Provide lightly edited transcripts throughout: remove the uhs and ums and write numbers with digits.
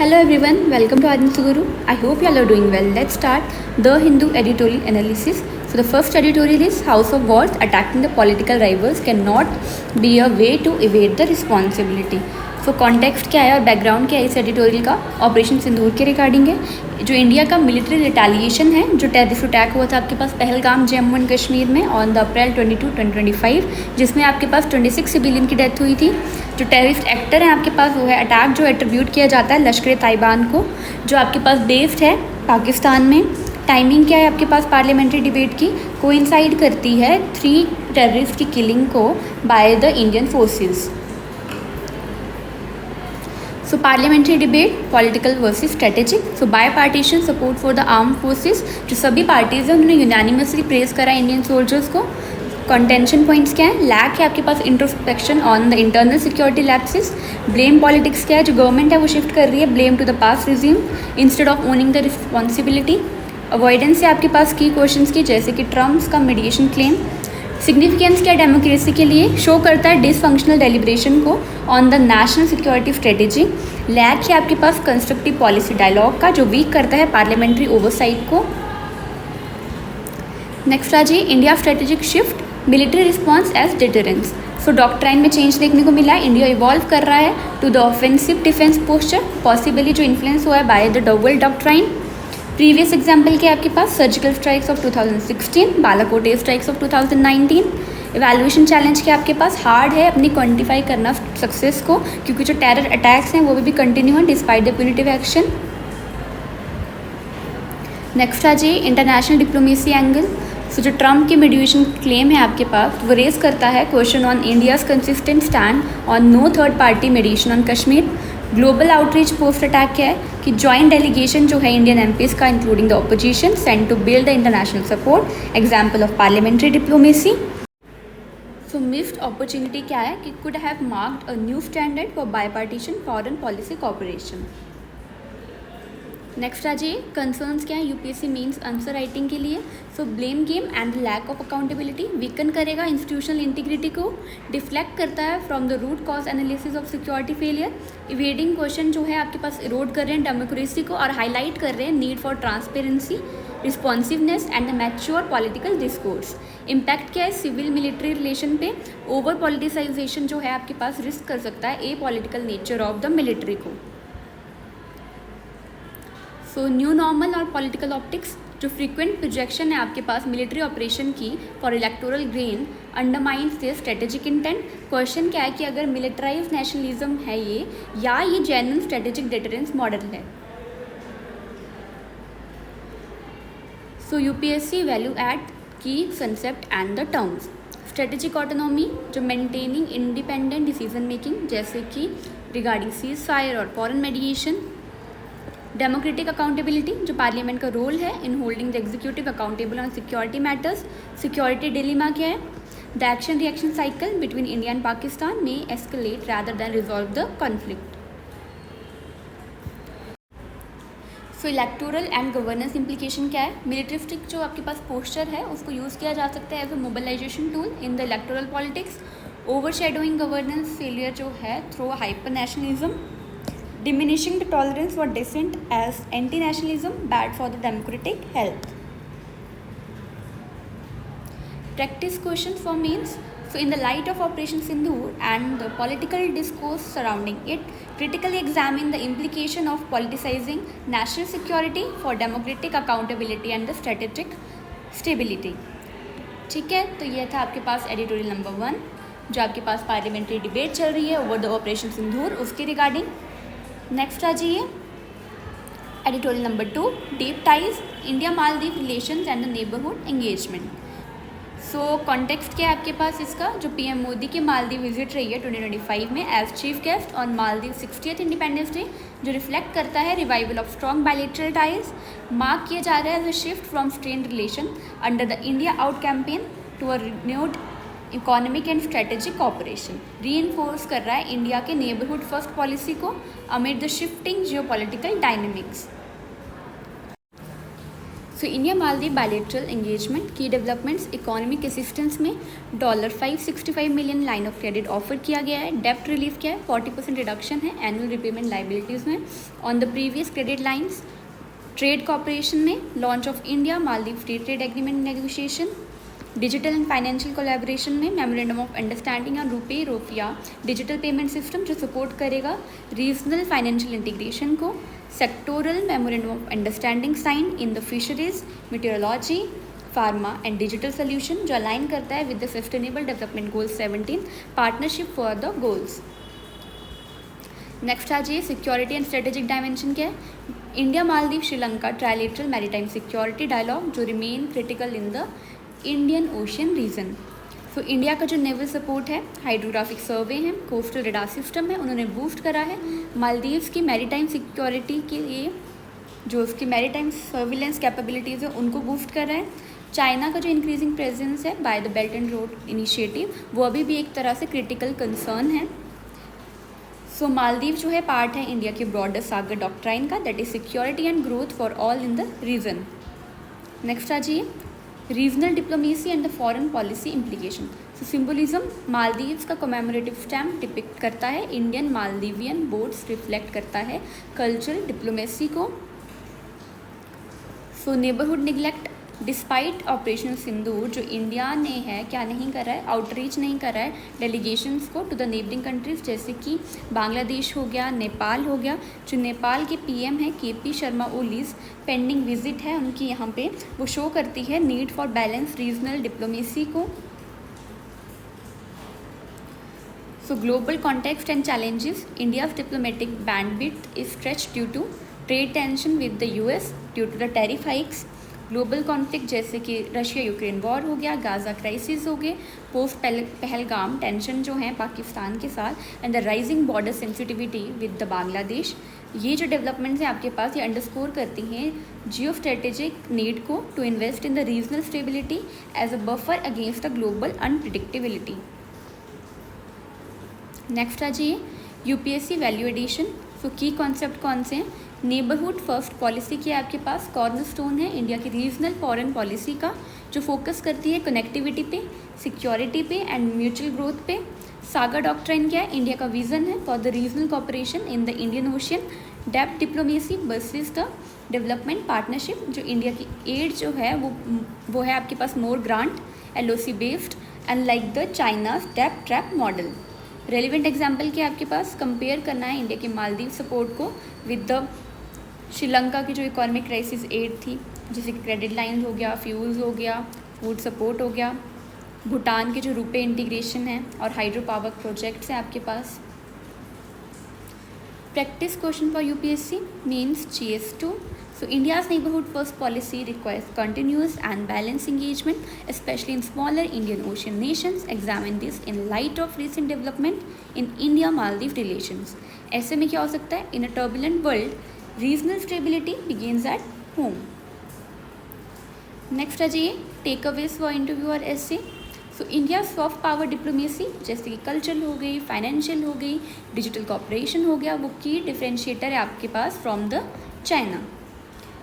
Hello everyone, welcome to Adin Suguru. I hope you all are doing well. Let's start the Hindu editorial analysis. So the first editorial is House of Wars attacking the political rivals cannot be a way to evade the responsibility. So context क्या है और background क्या है इस editorial का? Operation सिंदूर के regarding है, जो इंडिया का मिलिट्री रिटेलिएशन है, जो टेररिस्ट अटैक हुआ था आपके पास पहलगाम जम्मू एंड कश्मीर में ऑन द अप्रैल 22, 2025, जिसमें आपके पास 26 सिविलियन की डेथ हुई थी। जो टेररिस्ट एक्टर हैं आपके पास वो है अटैक जो एट्रीब्यूट किया जाता है लश्कर ताइबान को, जो आपके पास बेस्ड है पाकिस्तान में। टाइमिंग क्या है आपके पास पार्लियामेंट्री डिबेट की? कोइंसाइड करती है 3 टेररिस्ट की किलिंग को by the Indian forces. So parliamentary debate political versus strategic. So bipartisan support for the arm forces, जो सभी पार्टीज हैं उन्होंने यूनानिमसली प्रेज करा इंडियन सोल्जर्स को। कंटेंशन पॉइंट्स क्या है? लैक है आपके पास introspection on the internal security lapses. Blame politics क्या है? जो गवर्नमेंट है वो शिफ्ट कर रही है blame to the past resume instead of owning the responsibility. Avoidance है आपके पास की क्वेश्चंस की, जैसे कि ट्रम्प्स का मीडिएशन क्लेम। सिग्निफिकेंस क्या डेमोक्रेसी के लिए? शो करता है डिसफंक्शनल डेलिब्रेशन को on the national security strategy. Lack है आपके पास कंस्ट्रक्टिव पॉलिसी डायलॉग का, जो वीक करता है पार्लियामेंट्री ओवरसाइट को। नेक्स्ट आ जाइए India strategic shift military response as deterrence. So doctrine में चेंज देखने को मिला है, इंडिया इवॉल्व कर रहा है to the offensive defence posture, possibly जो इन्फ्लुएंस हुआ है by the double doctrine. Previous example क्या है आपके पास? Surgical strikes of 2016, Balakot air strikes of 2019। Evaluation challenge क्या आपके पास? हार्ड है अपनी क्वांटिफाई करना सक्सेस को, क्योंकि जो टेरर अटैक्स हैं वो भी कंटिन्यू हैं despite the punitive action. Next आ जाइए इंटरनेशनल डिप्लोमेसी एंगल। सो जो ट्रम्प की मीडिएशन क्लेम है आपके पास वो रेज करता है question on India's consistent stand on no third party mediation on Kashmir. Global outreach post attack क्या है कि जॉइंट डेलीगेशन जो है इंडियन एमपीज का including the opposition sent to build the international support, example of parliamentary diplomacy. So missed opportunity क्या है कि could have marked a new standard for bipartisan foreign policy cooperation. Next आ जाइए concerns क्या है UPSC mains answer writing के लिए। So blame game and lack of accountability weaken करेगा इंस्टीट्यूशनल इंटीग्रिटी को, डिफ्लेक्ट करता है from the root cause analysis of security failure. Evading question जो है आपके पास इरोड कर रहे हैं डेमोक्रेसी को और हाईलाइट कर रहे हैं need for transparency, responsiveness and the mature political discourse. Impact क्या है सिविल मिलिट्री रिलेशन पे? ओवर पॉलिटिसाइजेशन जो है आपके पास रिस्क कर सकता है apolitical nature of the military को। सो न्यू नॉर्मल और पॉलिटिकल ऑप्टिक्स, जो फ्रीक्वेंट प्रोजेक्शन है आपके पास मिलिट्री ऑपरेशन की for electoral gain undermines the strategic intent. Question क्या है कि अगर मिलिट्राइज नेशनलिज्म है ये या ये जेन्युइन स्ट्रेटेजिक डिटरेंस मॉडल है। सो यूपीएससी वैल्यू एड की concept and the terms. Strategic autonomy, जो मेंटेनिंग इंडिपेंडेंट डिसीजन मेकिंग, जैसे कि रिगार्डिंग सीज फायर और फॉरेन मेडिएशन। डेमोक्रेटिक अकाउंटेबिलिटी, जो पार्लियामेंट का रोल है in holding the executive accountable on security matters. Security dilemma क्या है? The action reaction cycle between India and Pakistan में escalate rather than resolve the conflict. So electoral and governance implication क्या है? Militaristic जो आपके पास posture है उसको यूज़ किया जा सकता है as a mobilisation tool in the electoral politics. Overshadowing governance failure जो है through hyper nationalism. Diminishing the tolerance for dissent as anti-nationalism bad for the democratic health. Practice questions for means. So in the light of Operation Sindoor and the political discourse surrounding it, critically examine the implication of politicizing national security for democratic accountability and the strategic stability. ठीक है, तो ये था आपके पास editorial number 1, जो आपके पास पार्लियामेंट्री डिबेट चल रही है ओवर द ऑपरेशन सिंदूर उसके रिगार्डिंग। नेक्स्ट आ जाइए editorial number 2, deep ties India Maldives relations and the neighbourhood engagement. So context क्या है आपके पास इसका? जो पीएम मोदी की मालदीव विजिट रही है 2025 में as chief guest on Maldives 60th independence day, जो रिफ्लेक्ट करता है revival of strong bilateral ties. Mark किया जा रहा है as a shift from strained relation under the India out campaign to a renewed economic and strategic cooperation. Reinforce कर रहा है इंडिया के नेबरहुड फर्स्ट पॉलिसी को amid the shifting geopolitical dynamics. So India Maldives bilateral engagement की developments economic assistance में $565 million line of credit offer किया गया है। डेप्ट रिलीफ क्या है, 40% रिडक्शन है एनुअल रिपेमेंट लाइबिलिटीज़ में on the previous credit lines. Trade cooperation में launch of India Maldives free trade agreement negotiation. Digital and financial collaboration में memorandum of understanding on RuPay Rufiyaa digital payment system जो सपोर्ट करेगा regional financial integration को। Sectoral memorandum of understanding sign in the fisheries, meteorology, pharma and digital solution जो align करता है with the sustainable development goal 17 partnership for the goals. Next आ जाइए security and strategic dimension क्या है। India Maldives Sri Lanka trilateral maritime security dialogue जो remain critical in the Indian Ocean region. So India का जो नेवल सपोर्ट है, हाइड्रोग्राफिक सर्वे है, coastal radar system है, उन्होंने बूस्ट करा है। मालदीव्स की मैरीटाइम सिक्योरिटी के लिए जो उसकी मैरीटाइम सर्विलेंस कैपेबिलिटीज़ है उनको बूस्ट कर रहा है। चाइना का जो इंक्रीजिंग प्रेजेंस है by the belt and road initiative वो अभी भी एक तरह से क्रिटिकल कंसर्न है। सो मालदीव जो है पार्ट है इंडिया के ब्रॉडर सागर डॉक्ट्राइन का, that is security and growth for all in the region. Next आ जाइए regional diplomacy and the foreign policy implication. So symbolism, Maldives का कमेमोरेटिव स्टैम्प डिपिक्ट करता है इंडियन मालदीवियन बोट्स, रिफ्लेक्ट करता है कल्चरल डिप्लोमेसी को। सो neighbourhood neglect, despite operation सिंदूर जो India ने है क्या नहीं करा है, आउटरीच नहीं करा है डेलीगेशंस को टू द नेबरिंग कंट्रीज जैसे कि बांग्लादेश हो गया, नेपाल हो गया। जो नेपाल के पीएम है केपी शर्मा ओलीज, पेंडिंग विजिट है उनकी यहाँ पे, वो शो करती है need for balance regional diplomacy को। So global context and challenges, India's diplomatic bandwidth is stretched due to trade tension with the US due to the tariff hikes. Global conflict जैसे कि रशिया यूक्रेन वॉर हो गया, Gaza crisis हो गए, post Pahalgam tension जो है पाकिस्तान के साथ, and the rising border sensitivity with the Bangladesh. ये जो डेवलपमेंट्स हैं आपके पास ये अंडरस्कोर करती हैं जियो स्ट्रेटेजिक नीड को to invest in the regional stability as a buffer against the global unpredictability. Next आ जाइए यूपीएससी वैल्यू एडिशन। सो की कॉन्सेप्ट कौन से हैं, नेबरहुड फर्स्ट पॉलिसी की आपके पास कॉर्नरस्टोन है इंडिया की रीजनल फॉरेन पॉलिसी का जो फोकस करती है कनेक्टिविटी पे, सिक्योरिटी पे एंड म्यूचुअल ग्रोथ पे। सागर डॉक्ट्राइन क्या है, इंडिया का विजन है for the regional cooperation in the Indian Ocean. डेप्थ diplomacy versus the development partnership, जो इंडिया की एड जो है वो है आपके पास more grant LOC based and like the China's डेप्थ ट्रैप मॉडल। रेलिवेंट एग्जाम्पल क्या आपके पास, कंपेयर करना है इंडिया के मालदीव सपोर्ट को विद द श्रीलंका की जो इकोनॉमिक क्राइसिस एड थी जैसे कि क्रेडिट लाइन हो गया, फ्यूल्स हो गया, फूड सपोर्ट हो गया, भूटान के जो रुपे इंटीग्रेशन है और हाइड्रो पावर प्रोजेक्ट्स हैं आपके पास। Practice question for UPSC means GS2। So India's neighborhood first policy requires continuous and balanced engagement, especially in smaller Indian Ocean nations. Examine this in light of recent development in India-Maldives relations. ऐसे में क्या हो सकता है, in a turbulent world, regional stability begins at home. Next आ जाइए takeaways for interview और essay. So India soft power diplomacy जैसे कि कल्चरल हो गई, फाइनेंशियल हो गई, डिजिटल कॉपरेशन हो गया, वो की डिफरेंशिएटर है आपके पास from the China.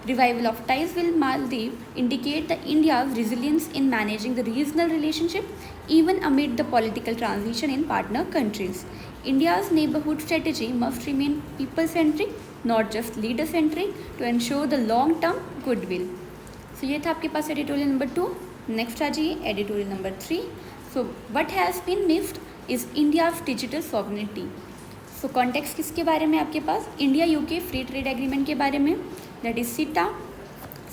Revival of ties with Maldives indicate the India's resilience in managing the regional relationship even amid the political transition in partner countries. India's neighborhood strategy must remain people-centric, not just leader-centric, to ensure the long-term goodwill. So ये था आपके पास editorial number 2. Next आ जाइए editorial number 3. So what has been missed is India's digital sovereignty. So context किसके बारे में आपके पास, India UK free trade agreement के बारे में, that is CETA.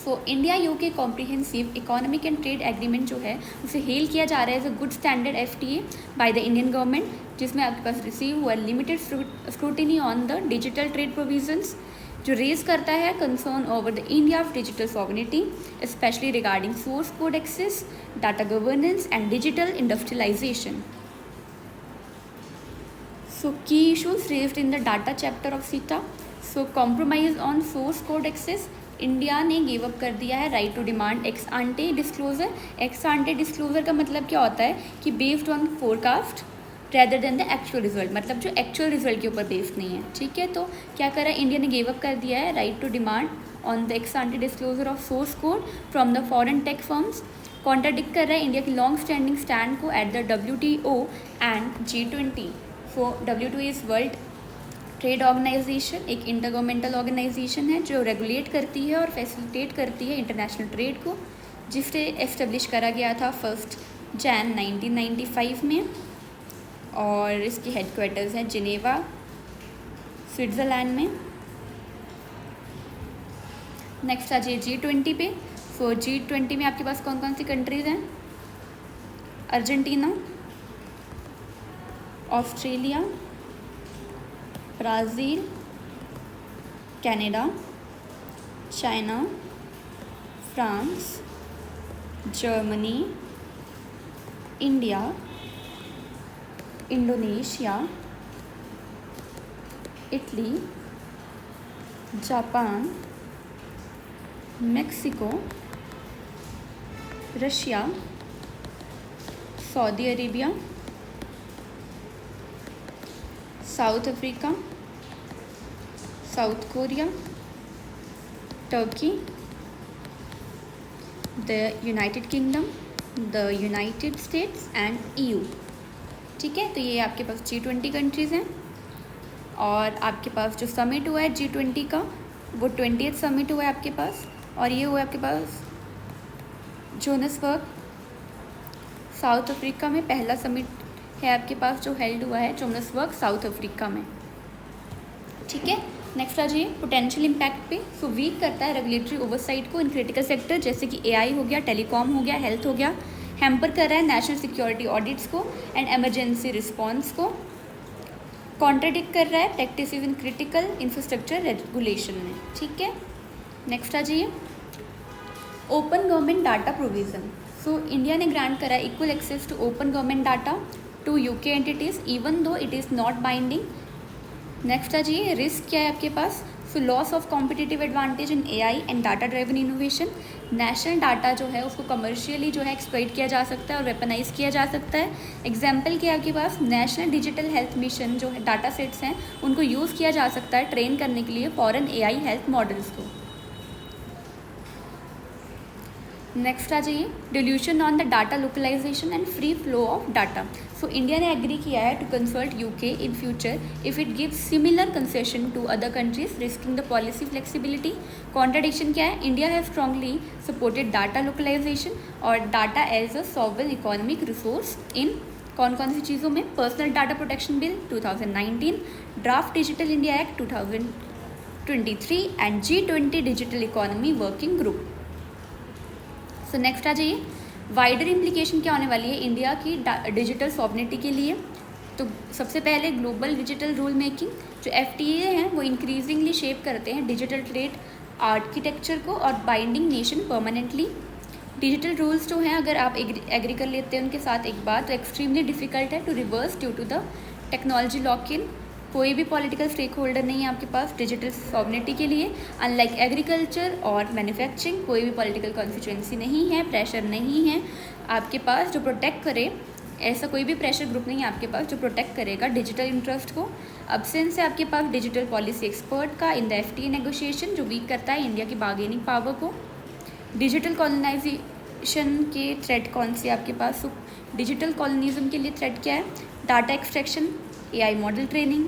So India UK comprehensive economic and trade agreement जो है उसे हेल किया जा रहा है as a good standard FTA by the Indian government, जिसमें आपके पास रिसीव हुआ limited scrutiny on the digital trade provisions, जो रेज करता है concern over the India digital sovereignty specially regarding source code access, data governance and digital industrialisation. So key issues raised in the data chapter of CETA. So compromise on source code access. India ने give up कर दिया है right to demand ex ante disclosure. Ex ante disclosure का मतलब क्या होता है कि based on forecast rather than the actual result, मतलब जो एक्चुअल रिजल्ट के ऊपर बेस्ड नहीं है। ठीक है, तो क्या करा है, इंडिया ने गिव अप कर दिया है right to demand on the ex ante disclosure of source code from the foreign tech firms. Contradict कर रहा है इंडिया की लॉन्ग स्टैंडिंग स्टैंड को at the WTO and G20। WTO is world trade organisation, एक intergovernmental organisation है जो regulate करती है और फैसिलिटेट करती है इंटरनेशनल ट्रेड को, जिसे एस्टेब्लिश करा गया था 1 जनवरी 1995 में, और इसकी हेडक्वार्टर्स है जिनेवा, स्विट्ज़रलैंड में। नेक्स्ट आ जाइए G20 पे। G20 में आपके पास कौन कौन सी कंट्रीज़ हैं? Argentina, Australia, Brazil, Canada, China, France, Germany, India, Indonesia, Italy, Japan, Mexico, Russia, Saudi Arabia, south Africa, south Korea, Turkey, the United kingdom, the United states and EU। ठीक है, तो ये आपके पास G20 कंट्रीज़ हैं। और आपके पास जो समिट हुआ है G20 का, वो 20th समिट हुआ है आपके पास, और ये हुआ है आपके पास जोहान्सबर्ग, साउथ अफ्रीका में। पहला समिट है आपके पास जो हेल्ड हुआ है जोहान्सबर्ग, साउथ अफ्रीका में। ठीक है, नेक्स्ट आ जाइए पोटेंशियल इम्पैक्ट पे। वीक करता है रेगुलेटरी ओवरसाइट को इन क्रिटिकल सेक्टर जैसे कि AI हो गया, टेलीकॉम हो गया, हेल्थ हो गया। हैम्पर कर रहा है नेशनल सिक्योरिटी ऑडिट्स को एंड एमरजेंसी रिस्पॉन्स को। कॉन्ट्राडिक्ट कर रहा है practice in critical infrastructure regulation में। ठीक है, नेक्स्ट आ जाइए open government data provision. India ने ग्रांट करा है equal access to open government data to UK entities even though it is not binding. Next आ जाइए रिस्क क्या है आपके पास। Loss of competitive advantage in AI and data driven innovation. National data जो है उसको कमर्शियली जो है एक्सप्लॉइट किया जा सकता है और वेपनाइज किया जा सकता है। एग्जाम्पल क्या है आपके पास, नेशनल डिजिटल हेल्थ मिशन जो है डाटा सेट्स हैं उनको यूज़ किया जा सकता है ट्रेन करने के लिए फॉरेन AI हेल्थ मॉडल्स को। नेक्स्ट आ जाइए dilution on the data localisation and free flow of data. India ने एग्री किया है to consult UK in future if it gives similar concession to other countries risking the policy flexibility. Contradiction क्या है, India have strongly supported data localisation और data as a sovereign economic resource in कौन कौन सी चीज़ों में, personal data protection bill 2019, draft digital India act 2023 and G20 digital economy working group. Next आ जाइए वाइडर इम्प्लीकेशन क्या होने वाली है इंडिया की डिजिटल सॉवरेनिटी के लिए। तो सबसे पहले ग्लोबल डिजिटल रूल मेकिंग जो FTA हैं वो इंक्रीजिंगली शेप करते हैं डिजिटल ट्रेड आर्किटेक्चर को और binding nation permanently. Digital rules जो हैं अगर आप एग्री कर लेते हैं उनके साथ एक बात, तो एक्सट्रीमली डिफिकल्ट है to reverse due to the technology lock in. कोई भी पॉलिटिकल स्टेक होल्डर नहीं है आपके पास डिजिटल सॉवरेनिटी के लिए। अनलाइक एग्रीकल्चर और मैन्युफैक्चरिंग कोई भी पॉलिटिकल कॉन्स्टिट्यूएंसी नहीं है, प्रेशर नहीं है आपके पास जो प्रोटेक्ट करे, ऐसा कोई भी प्रेशर ग्रुप नहीं है आपके पास जो प्रोटेक्ट करेगा डिजिटल इंटरेस्ट को। अब्सेंस है आपके पास डिजिटल पॉलिसी एक्सपर्ट का इन द FTA नेगोशिएशन जो वीक करता है इंडिया की बार्गेनिंग पावर को। डिजिटल कॉलोनाइजेशन के थ्रेट कौन सी आपके पास, डिजिटल कॉलोनिज्म के लिए थ्रेट क्या है, data extraction, AI model training,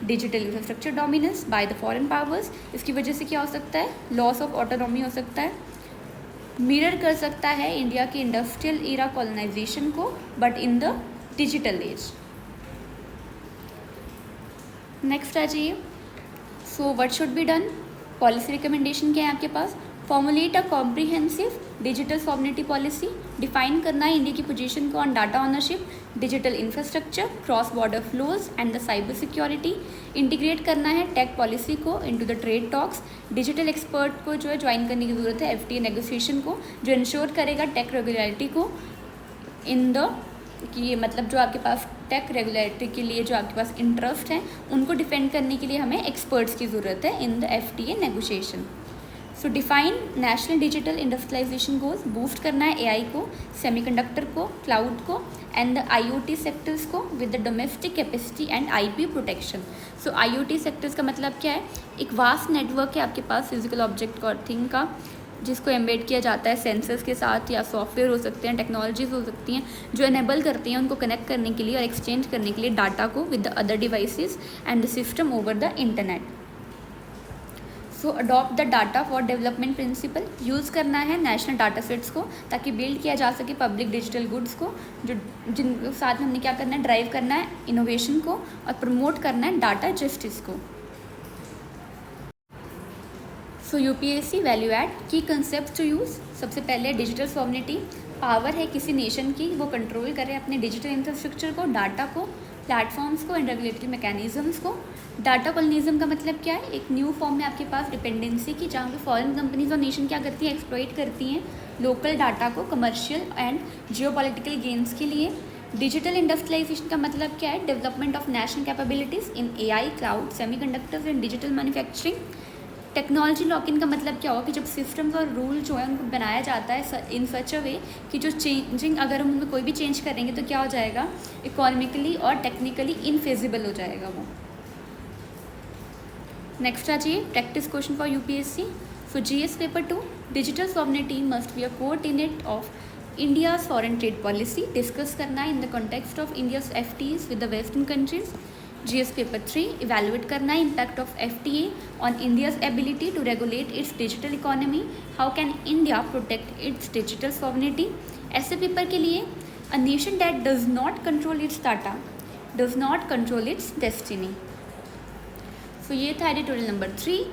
digital infrastructure dominance by the foreign powers. इसकी वजह से क्या हो सकता है, लॉस ऑफ ऑटोनॉमी हो सकता है, मिरर कर सकता है इंडिया के इंडस्ट्रियल ईरा कॉलोनाइजेशन को but in the digital age. Next आ जाइए what should be done, policy recommendation क्या है आपके पास। Formulate a comprehensive digital sovereignty policy, define करना है इंडिया की पोजीशन को on data ownership, digital infrastructure, cross border flows and the cyber security. Integrate करना है टेक पॉलिसी को into the trade talks. Digital expert को जो है ज्वाइन करने की ज़रूरत है FTA नेगोशिएशन को, जो इंश्योर करेगा टेक रेगुलरिटी को इन द कि मतलब जो आपके पास टेक रेगुलरिटी के लिए जो आपके पास इंटरेस्ट हैं उनको डिफेंड करने के लिए हमें एक्सपर्ट्स की ज़रूरत है in the FTA negotiation. So define national digital industrialisation goals, boost करना है एआई को, सेमीकंडक्टर को, क्लाउड को एंड द आईओटी सेक्टर्स को with the domestic capacity and IP protection. So IoT sectors का मतलब क्या है, एक वास्ट नेटवर्क है आपके पास फिजिकल ऑब्जेक्ट और थिंग का, जिसको एम्बेड किया जाता है सेंसर्स के साथ, या सॉफ्टवेयर हो सकते हैं, टेक्नोलॉजीज हो सकती हैं जो एनेबल करती हैं उनको कनेक्ट करने के लिए और एक्सचेंज करने के लिए डाटा को with the other devices and the system over the internet. So adopt the data for development principle, use करना है नेशनल डाटा सेट्स को ताकि बिल्ड किया जा सके पब्लिक डिजिटल गुड्स को, जो जिन साथ में हमने क्या करना है, ड्राइव करना है इनोवेशन को और प्रमोट करना है डाटा जस्टिस को। सो यूपीएससी वैल्यू ऐड की कंसेप्ट टू यूज़, सबसे पहले डिजिटल सॉवरेनिटी, पावर है किसी नेशन की वो कंट्रोल करे अपने डिजिटल इंफ्रास्ट्रक्चर को, डाटा को, प्लेटफॉर्म्स को एंड रेगुलेटरी मैकेनिज्म्स को। डाटा कॉलोनिज्म का मतलब क्या है, एक न्यू फॉर्म में आपके पास डिपेंडेंसी की, जहाँ पे फॉरेन कंपनीज और नेशन क्या करती हैं, एक्सप्लॉइट करती हैं लोकल डाटा को कमर्शियल एंड जियोपॉलिटिकल गेन्स के लिए। डिजिटल इंडस्ट्रियलाइजेशन का मतलब क्या है, development of national capabilities in AI, cloud, semiconductors and digital manufacturing. Technology lock इन का मतलब क्या होगा कि जब सिस्टम्स और रूल जो है उनको बनाया जाता है इन सच अ वे कि जो चेंजिंग, अगर हम उनमें कोई भी चेंज करेंगे तो क्या हो जाएगा, इकोनॉमिकली और टेक्निकली इनफेजिबल हो जाएगा वो। नेक्स्ट आ जाइए practice question for UPSC. So GS paper 2, digital sovereignty must be a core tenet of India's foreign trade policy, discuss करना है in the context of India's FTAs with the western countries. GS paper 3, evaluate करना है impact of FTA on India's ability to regulate its digital economy, how can India protect its digital sovereignty. ऐसे paper के लिए a nation that does not control its data does not control its destiny. So ये था editorial number 3।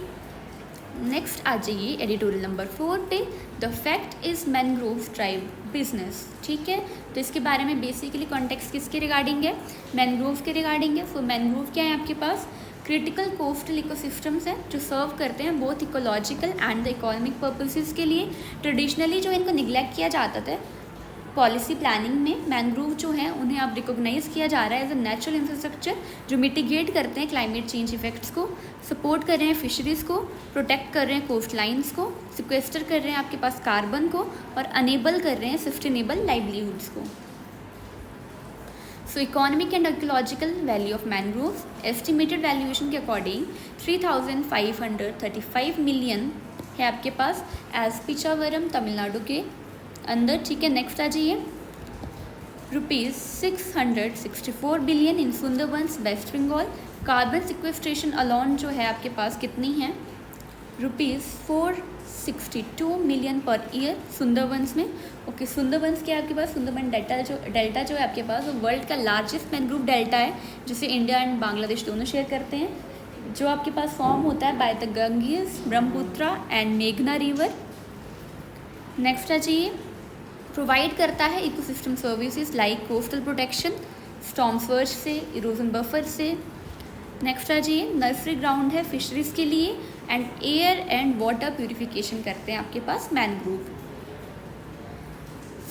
Next आ जाइए editorial number 4 पे, the fact is mangroves drive business. ठीक है, तो इसके बारे में बेसिकली कॉन्टेक्स्ट किसके रिगार्डिंग है, मैनग्रोव्स के रिगार्डिंग है। सो मैनग्रोव क्या है आपके पास, क्रिटिकल कोस्टल इकोसिस्टम्स हैं जो सर्व करते हैं both ecological and the economic purposes के लिए। ट्रेडिशनली जो इनको निगलेक्ट किया जाता था पॉलिसी प्लानिंग में, मैनग्रोव जो हैं उन्हें अब रिकॉग्नाइज किया जा रहा है एज अ नेचुरल इंफ्रास्ट्रक्चर जो मिटिगेट करते हैं क्लाइमेट चेंज इफेक्ट्स को, सपोर्ट कर रहे हैं फिशरीज़ को, प्रोटेक्ट कर रहे हैं कोस्ट लाइन्स को, सिक्वेस्टर कर रहे हैं आपके पास कार्बन को और अनेबल कर रहे हैं सस्टेनेबल लाइवलीहुड्स को। सो economic and ecological value of mangroves, estimated valuation के अकॉर्डिंग 3,535 मिलियन है आपके पास एज पिचावरम तमिलनाडु के अंदर। ठीक है, नेक्स्ट आ जाइए, ₹664 billion in Sundarbans West Bengal. Carbon sequestration alone जो है आपके पास कितनी है, ₹462 मिलियन पर ईयर सुंदरबंस में। ओके, सुंदरबंस क्या है आपके पास, सुंदरबन डेल्टा जो है आपके पास वो वर्ल्ड का लार्जेस्ट मैनग्रोव डेल्टा है जिसे इंडिया एंड बांग्लादेश दोनों शेयर करते हैं, जो आपके पास फॉर्म होता है by the Ganges, Brahmaputra and मेघना रिवर। नेक्स्ट आ जाइए, प्रोवाइड करता है ecosystem services like coastal protection, storm search से, इरोजन बफर से। नेक्स्ट आ जाइए, नर्सरी ग्राउंड है फिशरीज़ के लिए and air and water purification करते हैं आपके पास मैनग्रोव।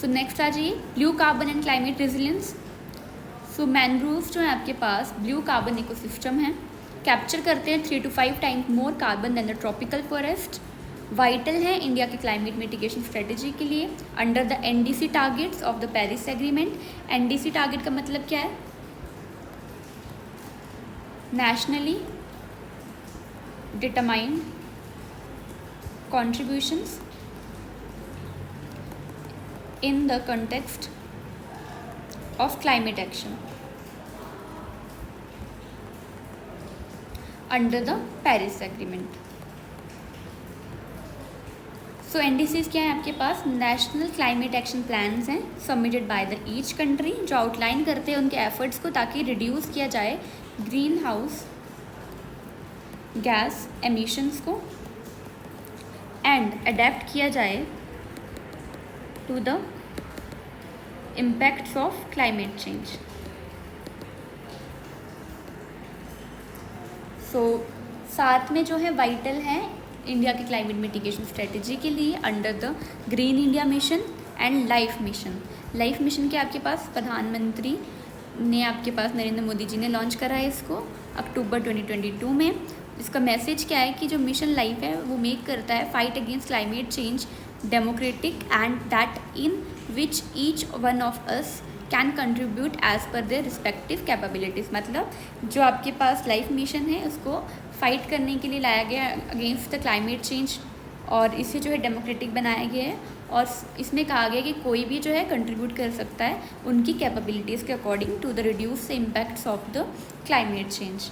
सो नेक्स्ट आ जाइए, blue carbon and climate resilience. So mangroves जो है आपके पास ब्लू कार्बन इकोसिस्टम है, कैप्चर करते हैं 3 to 5 times more carbon than the tropical forest. Vital है इंडिया के क्लाइमेट मिटिगेशन स्ट्रेटजी के लिए under the NDC targets of the Paris agreement. NDC target का मतलब क्या है, nationally determined contributions in the context of climate action under the Paris Agreement. So NDCs क्या है आपके पास, नेशनल क्लाइमेट एक्शन प्लान्स हैं submitted by the each country जो आउटलाइन करते हैं उनके एफर्ट्स को ताकि रिड्यूस किया जाए ग्रीन हाउस गैस एमिशंस को एंड अडेप्ट किया जाए to the impacts of climate change. So साथ में जो है वाइटल है इंडिया के क्लाइमेट मिटिगेशन स्ट्रेटजी के लिए under the green India mission and life mission. Life mission के आपके पास प्रधानमंत्री ने आपके पास नरेंद्र मोदी जी ने लॉन्च करा है इसको अक्टूबर 2022 में। इसका मैसेज क्या है कि जो मिशन लाइफ है वो मेक करता है fight against climate change democratic and that in which each one of us can contribute as per their respective capabilities. मतलब जो आपके पास लाइफ मिशन है उसको फाइट करने के लिए लाया गया अगेंस्ट द क्लाइमेट चेंज और इसे जो है डेमोक्रेटिक बनाया गया है और इसमें कहा गया कि कोई भी जो है कंट्रीब्यूट कर सकता है उनकी कैपेबिलिटीज़ के according to the reduce the impacts of the climate change.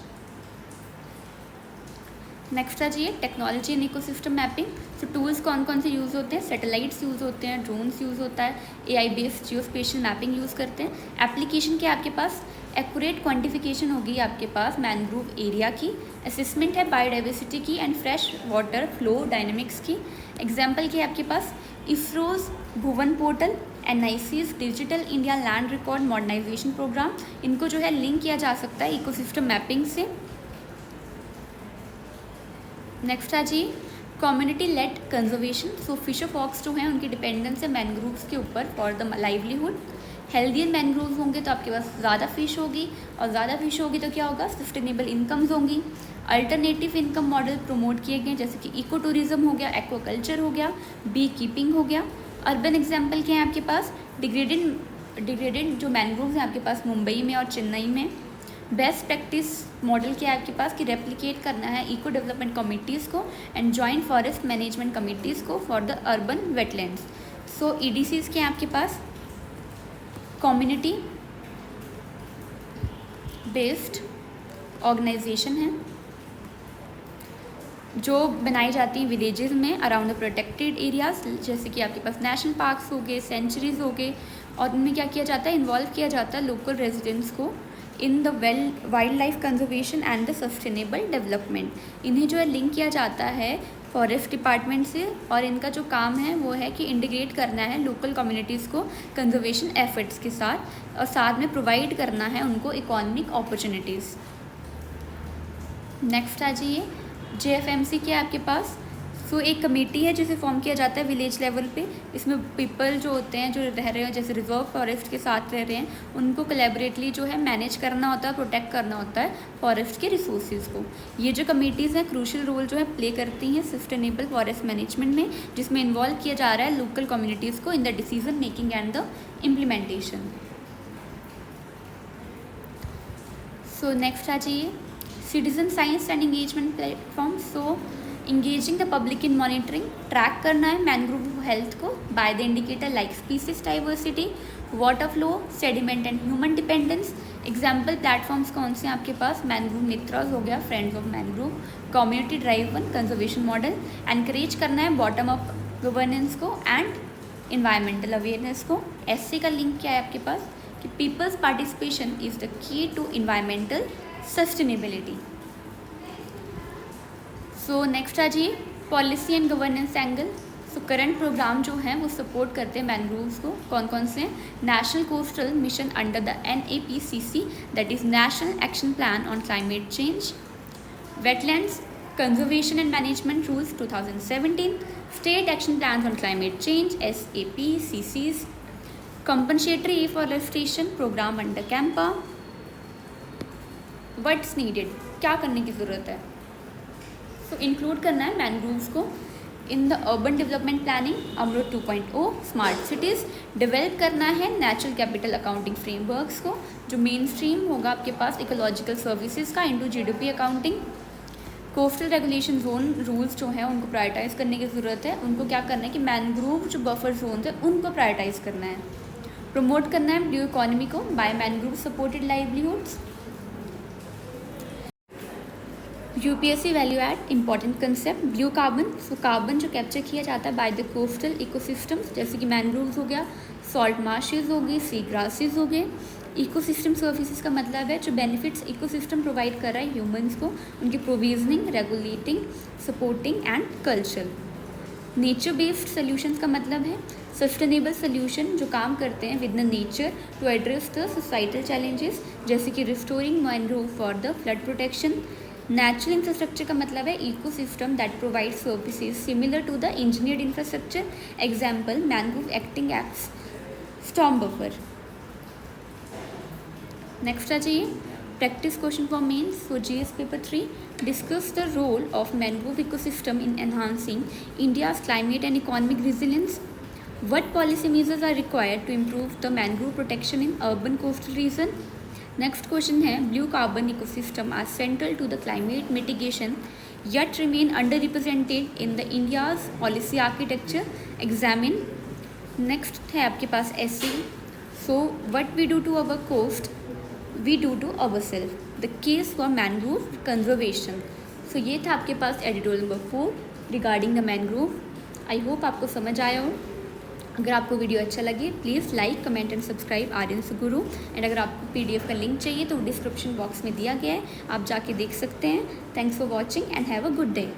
Next आ जाइए टेक्नोलॉजी एंड इकोसिस्टम मैपिंग। तो टूल्स कौन कौन से यूज़ होते हैं, सैटेलाइट्स यूज़ होते हैं, ड्रोन्स यूज़ होता है, AI based geospatial mapping use करते हैं। एप्लीकेशन के आपके पास एक्यूरेट क्वांटिफिकेशन होगी आपके पास मैनग्रोव एरिया की, असेसमेंट है बायोडाइवर्सिटी की and fresh water flow dynamics की। एग्जाम्पल के आपके पास ISRO's Bhuvan portal, NIC's digital India land record modernisation programme, इनको जो है लिंक किया जा सकता है इकोसिस्टम मैपिंग से। नेक्स्ट आ जी community led conservation. So fisher folks जो हैं उनकी डिपेंडेंस है मैनग्रोव्स के ऊपर for the livelihood. Healthier mangroves होंगे तो आपके पास ज़्यादा फिश होगी और ज़्यादा फिश होगी तो क्या होगा, सस्टेनेबल इनकम्स होंगी। अल्टरनेटिव इनकम मॉडल प्रमोट किए गए जैसे कि इको टूरिज्म हो गया, एक्वाकल्चर हो गया, बी कीपिंग हो गया। अर्बन एग्जाम्पल क्या है आपके पास, डिग्रेडेड जो मैनग्रोव्स हैं आपके पास मुंबई में और चेन्नई में। बेस्ट प्रैक्टिस मॉडल क्या है आपके पास कि रेप्लिकेट करना है इको डेवलपमेंट कमिटीज़ को and joint forest management committees को for the urban wetlands. So EDCs के आपके पास कम्युनिटी बेस्ड ऑर्गेनाइजेशन है जो बनाई जाती हैं विलेजेस में अराउंड द प्रोटेक्टेड एरियाज, जैसे कि आपके पास नेशनल पार्क्स हो गए, सेंचुरीज हो गए, और उनमें क्या किया जाता है, इन्वॉल्व किया जाता है लोकल रेजिडेंट्स को in the wild life conservation and the sustainable development. इन्हें जो है लिंक किया जाता है फॉरेस्ट डिपार्टमेंट से और इनका जो काम है वो है कि इंटीग्रेट करना है लोकल कम्युनिटीज़ को कंजर्वेशन एफर्ट्स के साथ और साथ में प्रोवाइड करना है उनको इकोनॉमिक अपॉर्चुनिटीज़। नेक्स्ट आ जाइए JFMC के आपके पास। सो एक कमेटी है जिसे फॉर्म किया जाता है विलेज लेवल पे। इसमें पीपल जो होते हैं जो रह रहे हैं जैसे रिजर्व फॉरेस्ट के साथ रह रहे हैं उनको कोलैबोरेटली जो है मैनेज करना होता है, प्रोटेक्ट करना होता है फॉरेस्ट के रिसोर्सेज को। ये जो कमेटीज़ हैं क्रूशल रोल जो है प्ले करती हैं सस्टेनेबल फॉरेस्ट मैनेजमेंट में, जिसमें इन्वॉल्व किया जा रहा है लोकल कम्युनिटीज़ को in the decision making and the implementation. So next आ जाइए citizen science and engagement platform. So engaging the public in monitoring, track करना है मैनग्रोव हेल्थ को by the indicator like species diversity, water flow, sediment and human dependence. Example platforms कौन से हैं आपके पास, मैनग्रोव मित्रास हो गया, friends of mangrove, community driven conservation model. Encourage करना है बॉटम अप गवर्नेंस को एंड इन्वायरमेंटल अवेयरनेस को। SC का लिंक क्या है आपके पास कि people's participation is the key to environmental sustainability. So next आ जाइए policy and governance angle. So current programme जो हैं वो सपोर्ट करते हैं मैनग्रोव्स को, कौन कौन से हैं, national coastal mission under the NAPCC that is national action plan on climate change, wetlands conservation and management rules 2017, state action plan on climate change SAPCCs, compensatory afforestation programme under CAMPA. What's needed, क्या करने की ज़रूरत है, सो include करना है mangroves को in the urban development planning AMRUT 2.0, smart cities, develop करना है नेचुरल कैपिटल अकाउंटिंग फ्रेमवर्क्स को जो मेन स्ट्रीम होगा आपके पास इकोलॉजिकल सर्विसेज का into GDP accounting. Coastal regulation zone rules जो हैं उनको प्रायोरिटाइज करने की ज़रूरत है, उनको क्या करना है कि मैनग्रोव जो बफर जोन है उनको प्रायोरिटाइज करना है। प्रमोट करना है ब्लू इकोनॉमी को by mangrove supported livelihoods. UPSC value add important concept blue carbon. So carbon जो कैप्चर किया जाता है बाय द कोस्टल इकोसिस्टम्स जैसे कि मैनग्रोव्स हो गया, सॉल्ट मार्शेज हो गई, सी ग्रासेस हो गए। इकोसिस्टम सर्विसेज का मतलब है जो बेनिफिट्स इकोसिस्टम प्रोवाइड कर रहा है ह्यूमंस को, उनकी provisioning, regulating, supporting and culture. Nature based solutions का मतलब है सस्टेनेबल सोल्यूशन जो काम करते हैं with the nature to address the societal challenges जैसे कि restoring mangrove for the flood protection. Natural infrastructure का मतलब है ecosystem that provide services similar to the engineered infrastructure, example mangrove acting as storm buffer. Next आ जाइए Practice question for mains for GS paper 3. Discuss the role of mangrove ecosystem in enhancing India's climate and economic resilience. What policy measures are required to improve the mangrove protection in urban coastal region? Next question है, blue carbon ecosystem are central to the climate mitigation yet remain underrepresented in the India's policy architecture. Examine. Next है आपके पास essay. So what we do to our coast, we do to ourselves. The case for mangrove conservation. So ये था आपके पास editorial number 4 regarding the mangrove. I hope आपको समझ आया हो. अगर आपको वीडियो अच्छा लगे please like comment and subscribe Aryan Suguru. And अगर आपको PDF का लिंक चाहिए तो डिस्क्रिप्शन बॉक्स में दिया गया है, आप जाके देख सकते हैं. Thanks for watching and have a good day.